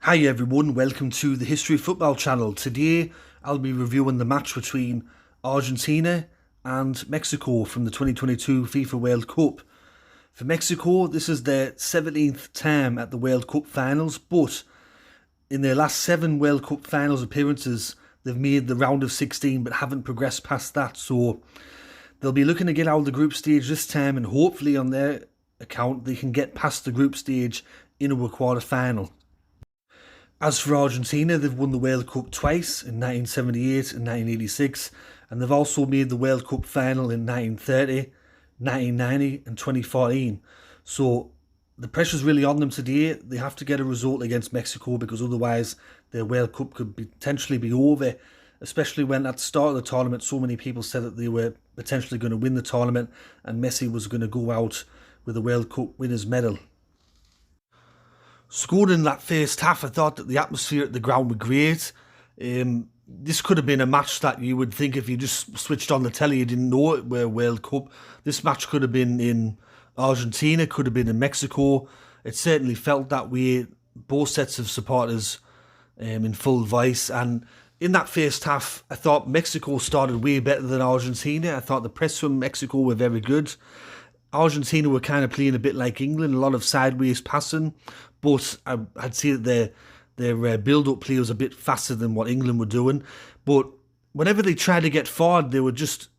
Hi everyone, welcome to the History of Football channel. Today I'll be reviewing the match between Argentina and Mexico from the 2022 FIFA World Cup. For Mexico, this is their 17th time at the World Cup finals, but in their last 7 World Cup finals appearances, they've made the round of 16 but haven't progressed past that. So they'll be looking to get out of the group stage this time, and hopefully on their account they can get past the group stage into a quarter final. As for Argentina, they've won the World Cup twice, in 1978 and 1986, and they've also made the World Cup final in 1930, 1990 and 2014. So the pressure's really on them today. They have to get a result against Mexico because otherwise their World Cup could potentially be over, especially when at the start of the tournament so many people said that they were potentially going to win the tournament and Messi was going to go out with a World Cup winner's medal. Scored in that first half, I thought that the atmosphere at the ground was great. This could have been a match that you would think if you just switched on the telly, you didn't know it were World Cup. This match could have been in Argentina, could have been in Mexico. It certainly felt that way. Both sets of supporters in full voice. And in that first half, I thought Mexico started way better than Argentina. I thought the press from Mexico were very good. Argentina were kind of playing a bit like England, a lot of sideways passing, but I'd say that their build-up play was a bit faster than what England were doing. But whenever they tried to get forward, they were just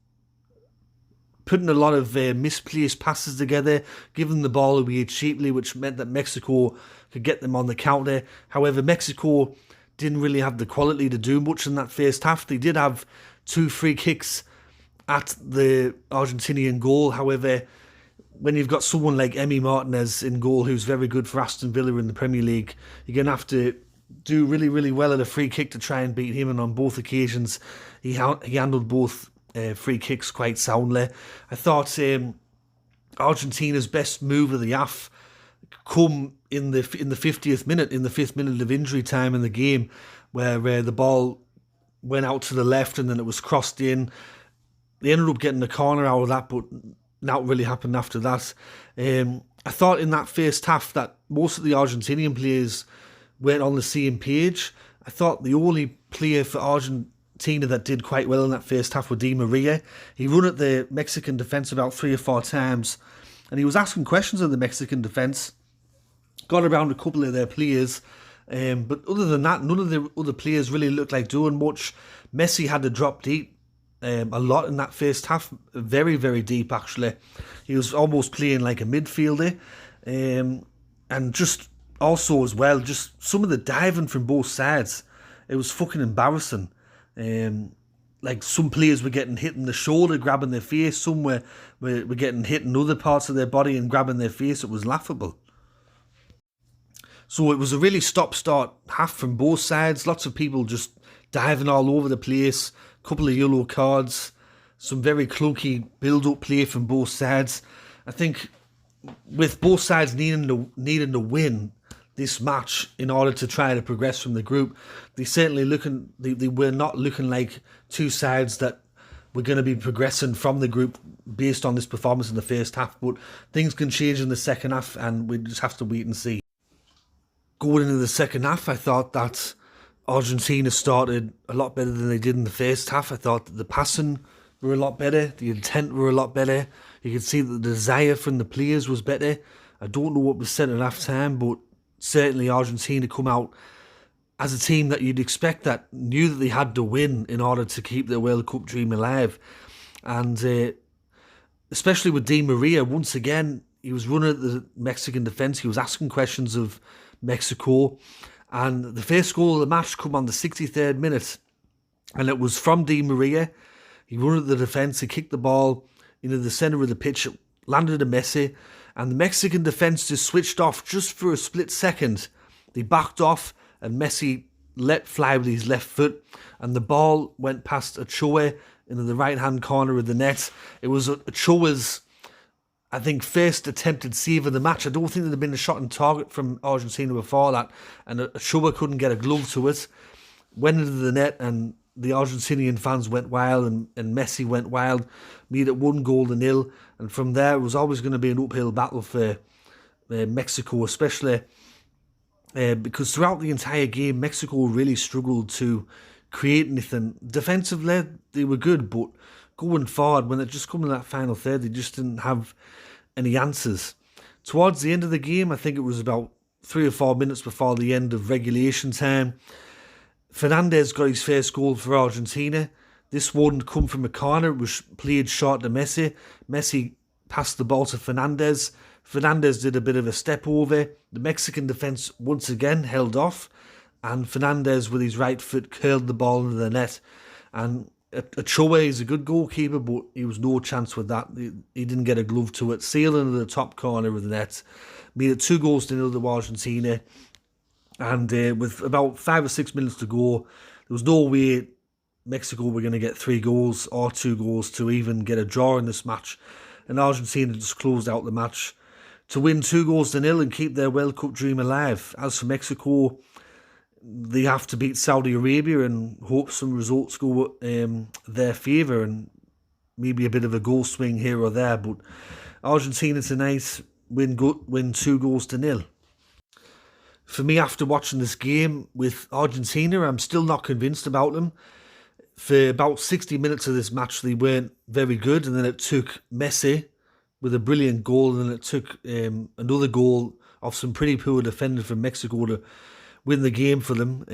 putting a lot of misplaced passes together, giving the ball away cheaply, which meant that Mexico could get them on the counter. However, Mexico didn't really have the quality to do much in that first half. They did have 2 free kicks at the Argentinian goal. However, when you've got someone like Emi Martinez in goal, who's very good for Aston Villa in the Premier League, you're going to have to do really, really well at a free kick to try and beat him. And on both occasions, he handled both free kicks quite soundly. I thought Argentina's best move of the half come in the 50th minute, in the 5th minute of injury time in the game, where the ball went out to the left and then it was crossed in. They ended up getting the corner out of that, but not really happened after that. I thought in that first half that most of the Argentinian players weren't on the same page. I thought the only player for Argentina that did quite well in that first half was Di Maria. He run at the Mexican defence about 3 or 4 times, and he was asking questions of the Mexican defence, got around a couple of their players, but other than that, none of the other players really looked like doing much. Messi had to drop deep a lot in that first half, very, very deep actually. He was almost playing like a midfielder, and just also as well, just some of the diving from both sides, it was fucking embarrassing. Like some players were getting hit in the shoulder, grabbing their face, some were getting hit in other parts of their body and grabbing their face. It was laughable. So it was a really stop-start half from both sides, lots of people just diving all over the place, couple of yellow cards, some very clunky build-up play from both sides. I think with both sides needing to win this match in order to try to progress from the group, they were not looking like two sides that were going to be progressing from the group based on this performance in the first half. But things can change in the second half, and we just have to wait and see. Going into the second half, I thought that Argentina started a lot better than they did in the first half. I thought that the passing were a lot better, the intent were a lot better. You could see that the desire from the players was better. I don't know what was said at half time, but certainly Argentina come out as a team that you'd expect that knew that they had to win in order to keep their World Cup dream alive. And especially with Di Maria, once again, he was running at the Mexican defence. He was asking questions of Mexico. And the first goal of the match come on the 63rd minute. And it was from Di Maria. He ran at the defence. He kicked the ball into the centre of the pitch. It landed to Messi. And the Mexican defence just switched off just for a split second. They backed off and Messi let fly with his left foot. And the ball went past Ochoa into the right-hand corner of the net. It was Ochoa's, I think, first attempted save of the match. I don't think there had been a shot on target from Argentina before that, and Ochoa couldn't get a glove to it. Went into the net, and the Argentinian fans went wild, and Messi went wild, made it 1-0, and from there it was always going to be an uphill battle for Mexico, especially because throughout the entire game, Mexico really struggled to create anything. Defensively, they were good, but going forward, when it just come to that final third, they just didn't have any answers. Towards the end of the game, I think it was about 3 or 4 minutes before the end of regulation time, Fernandez got his first goal for Argentina. This one come from a corner. It was played short to Messi. Messi passed the ball to Fernandez. Fernandez did a bit of a step over. The Mexican defence once again held off, and Fernandez with his right foot curled the ball into the net. And Ochoa is a good goalkeeper, but he was no chance with that. He didn't get a glove to it. Sailing into the top corner of the net. Made it 2-0 to Argentina. And with about 5 or 6 minutes to go, there was no way Mexico were going to get 3 goals or 2 goals to even get a draw in this match. And Argentina just closed out the match to win 2-0 and keep their World Cup dream alive. As for Mexico, they have to beat Saudi Arabia and hope some results go their favour and maybe a bit of a goal swing here or there. But Argentina tonight win 2-0. For me, after watching this game with Argentina, I'm still not convinced about them. For about 60 minutes of this match, they weren't very good, and then it took Messi with a brilliant goal, and then it took another goal of some pretty poor defending from Mexico to win the game for them.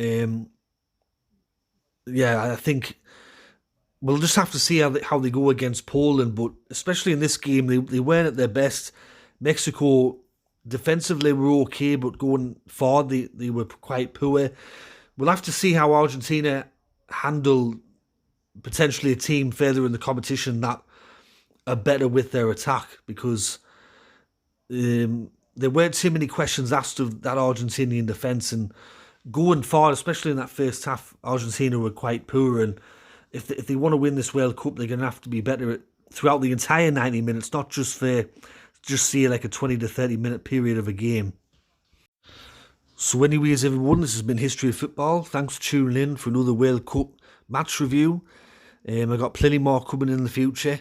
I think we'll just have to see how they go against Poland, but especially in this game, they weren't at their best. Mexico defensively were okay, but going forward, they were quite poor. We'll have to see how Argentina handle potentially a team further in the competition that are better with their attack, because there weren't too many questions asked of that Argentinian defence, and going forward, especially in that first half, Argentina were quite poor, and if they want to win this World Cup, they're going to have to be better throughout the entire 90 minutes, not just see like a 20 to 30 minute period of a game. So anyways, everyone, this has been History of Football. Thanks for tuning in for another World Cup match review. I've got plenty more coming in the future.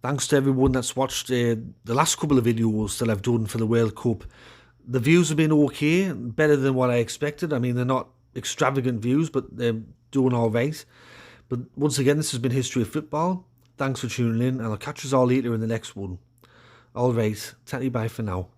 Thanks to everyone that's watched the last couple of videos that I've done for the World Cup. The views have been okay, better than what I expected. I mean, they're not extravagant views, but they're doing all right. But once again, this has been History of Football. Thanks for tuning in, and I'll catch us all later in the next one. All right, tatty bye for now.